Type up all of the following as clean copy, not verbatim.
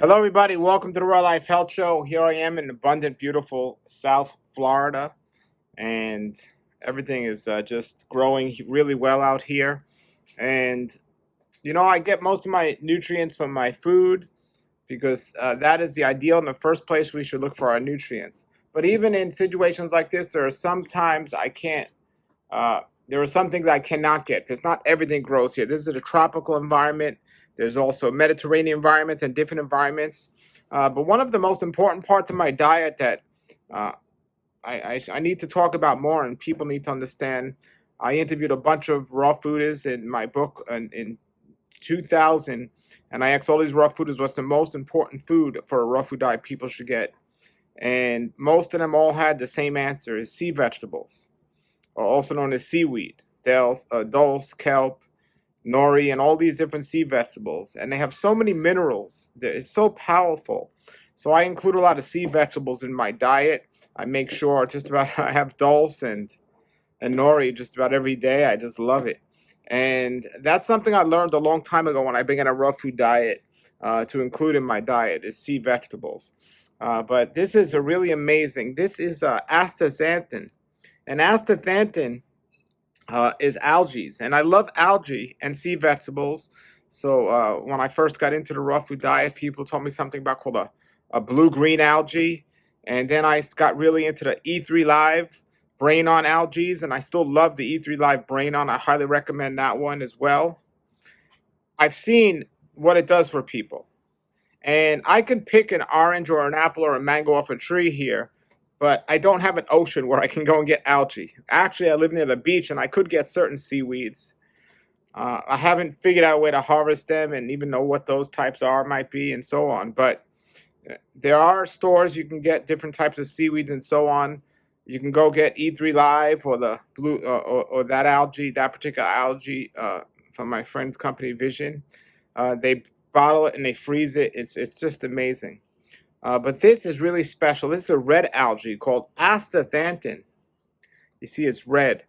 Hello, everybody. Welcome to the Real Life Health Show. Here I am in abundant, beautiful South Florida, and everything is just growing really well out here. And I get most of my nutrients from my food because that is the ideal. In the first place, we should look for our nutrients. But even in situations like this, there are sometimes I can't. There are some things I cannot get because not everything grows here. This is a tropical environment. There's also Mediterranean environments and different environments. But one of the most important parts of my diet that uh, I need to talk about more and people need to understand. I interviewed a bunch of raw foodies in my book in 2000, and I asked all these raw foodies what's the most important food for a raw food diet people should get. And most of them all had the same answer: is sea vegetables, or also known as seaweed, dulse, kelp, nori, and all these different sea vegetables. And they have so many minerals. It's so powerful. So I include a lot of sea vegetables in my diet. I make sure just about I have dulse and nori just about every day. I just love it. And that's something I learned a long time ago when I began a raw food diet to include in my diet is sea vegetables. But this is a really amazing. This is astaxanthin. And astaxanthin is algae, and I love algae and sea vegetables. So when I first got into the raw food diet, people told me something about called a blue-green algae, and then I got really into the E3 Live brain on algae, and I still love the E3 Live brain on. I highly recommend that one as well. I've seen what it does for people, and I can pick an orange or an apple or a mango off a tree here, but I don't have an ocean where I can go and get algae. Actually, I live near the beach, and I could get certain seaweeds. I haven't figured out a way to harvest them and even know what those types might be, and so on. But there are stores you can get different types of seaweeds and so on. You can go get E3 Live or the blue or that algae, that particular algae from my friend's company Vision. They bottle it and they freeze it. It's just amazing. But this is really special. This is a red algae called astaxanthin. You see, it's red.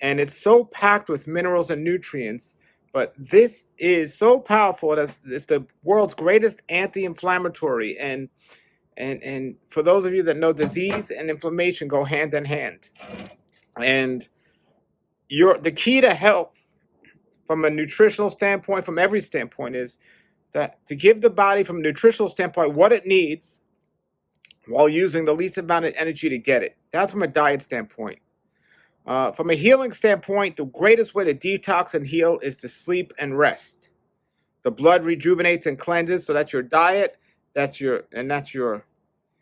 And it's so packed with minerals and nutrients. But this is so powerful that it's the world's greatest anti-inflammatory. And for those of you that know, disease and inflammation go hand in hand. And the key to health from a nutritional standpoint, from every standpoint, is that to give the body from a nutritional standpoint what it needs while using the least amount of energy to get it. That's from a diet standpoint. From a healing standpoint, the greatest way to detox and heal is to sleep and rest. The blood rejuvenates and cleanses, so that's your diet, that's your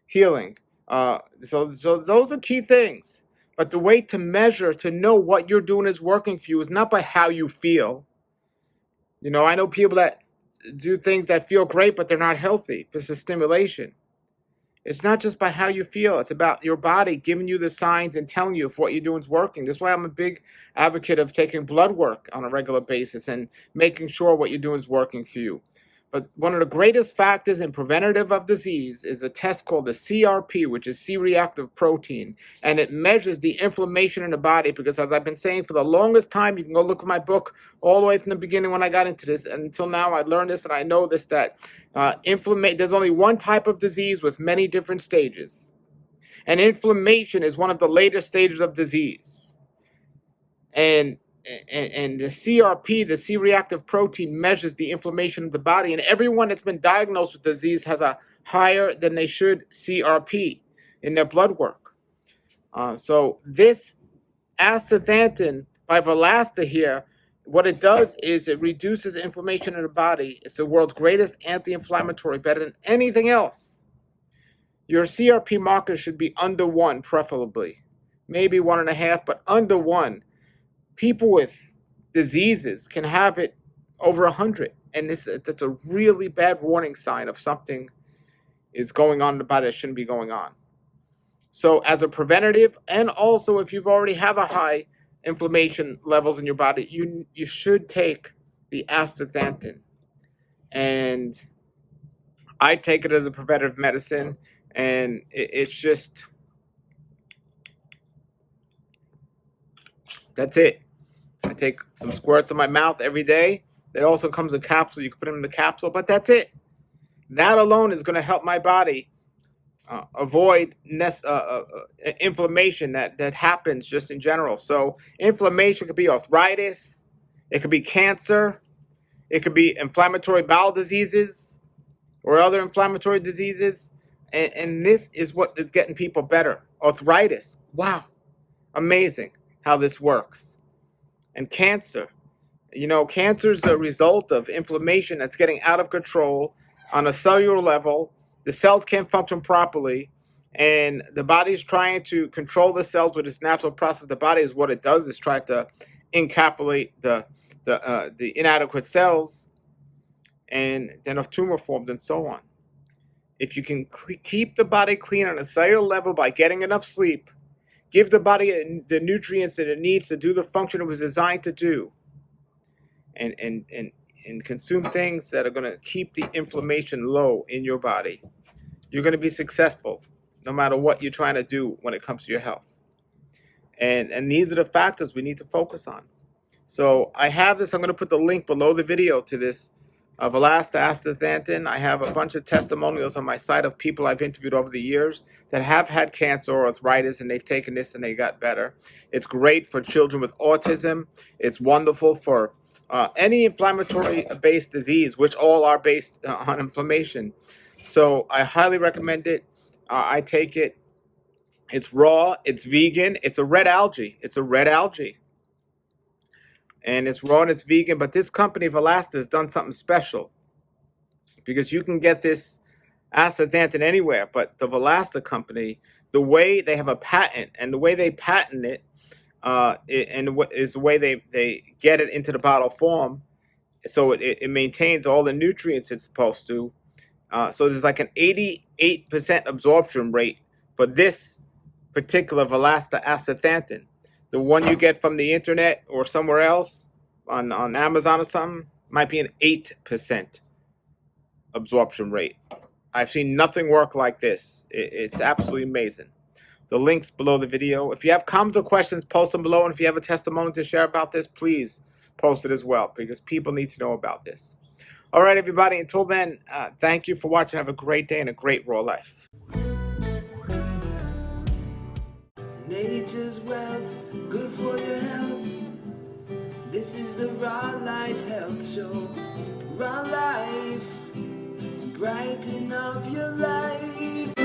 healing. So those are key things. But the way to measure, to know what you're doing is working for you is not by how you feel. I know people that do things that feel great, but they're not healthy. This is stimulation. It's not just by how you feel. It's about your body giving you the signs and telling you if what you're doing is working. That's why I'm a big advocate of taking blood work on a regular basis and making sure what you're doing is working for you. But one of the greatest factors in preventative of disease is a test called the CRP, which is C-reactive protein. And it measures the inflammation in the body because, as I've been saying for the longest time, you can go look at my book all the way from the beginning when I got into this. And until now, I learned this and I know this, that there's only one type of disease with many different stages. And inflammation is one of the later stages of disease. And the CRP, the C-reactive protein, measures the inflammation of the body. And everyone that's been diagnosed with disease has a higher than they should CRP in their blood work. So this astaxanthin by Valasta here, what it does is it reduces inflammation in the body. It's the world's greatest anti-inflammatory, better than anything else. Your CRP marker should be under 1, preferably. Maybe 1.5, but under 1. People with diseases can have it over 100, and that's a really bad warning sign of something is going on in the body that shouldn't be going on. So as a preventative, and also if you've already have a high inflammation levels in your body, you should take the astaxanthin. And I take it as a preventative medicine, and it's just, that's it. I take some squirts in my mouth every day. It also comes in capsule. You can put them in the capsule, but that's it. That alone is going to help my body avoid inflammation that happens just in general. So inflammation could be arthritis, it could be cancer, it could be inflammatory bowel diseases or other inflammatory diseases. And this is what is getting people better. Arthritis. Wow. Amazing how this works. And cancer. You know, cancer is a result of inflammation that's getting out of control on a cellular level. The cells can't function properly, and the body is trying to control the cells with its natural process. The body is what it does is try to encapsulate the inadequate cells, and then a tumor formed and so on. If you can keep the body clean on a cellular level by getting enough sleep, give the body the nutrients that it needs to do the function it was designed to do, and consume things that are going to keep the inflammation low in your body, you're going to be successful no matter what you're trying to do when it comes to your health. And these are the factors we need to focus on. So I have this. I'm going to put the link below the video to this Valasta Astaxanthin. I have a bunch of testimonials on my site of people I've interviewed over the years that have had cancer or arthritis, and they've taken this and they got better. It's great for children with autism. It's wonderful for any inflammatory-based disease, which all are based on inflammation. So I highly recommend it. I take it. It's raw. It's vegan. It's a red algae. It's a red algae. And it's raw and it's vegan, but this company, Valasta, has done something special because you can get this astaxanthin anywhere, but the Valasta company, the way they have a patent and the way they patent it, is the way they get it into the bottle form, so it maintains all the nutrients it's supposed to. So there's like an 88% absorption rate for this particular Valasta astaxanthin. The one you get from the internet or somewhere else on Amazon or something might be an 8% absorption rate. I've seen nothing work like this. It's absolutely amazing. The link's below the video. If you have comments or questions, post them below. And if you have a testimony to share about this, please post it as well, because people need to know about this. All right, everybody. Until then, thank you for watching. Have a great day and a great raw life. Nature's wealth, good for your health. This is the Raw Life Health Show. Raw Life, brighten up your life.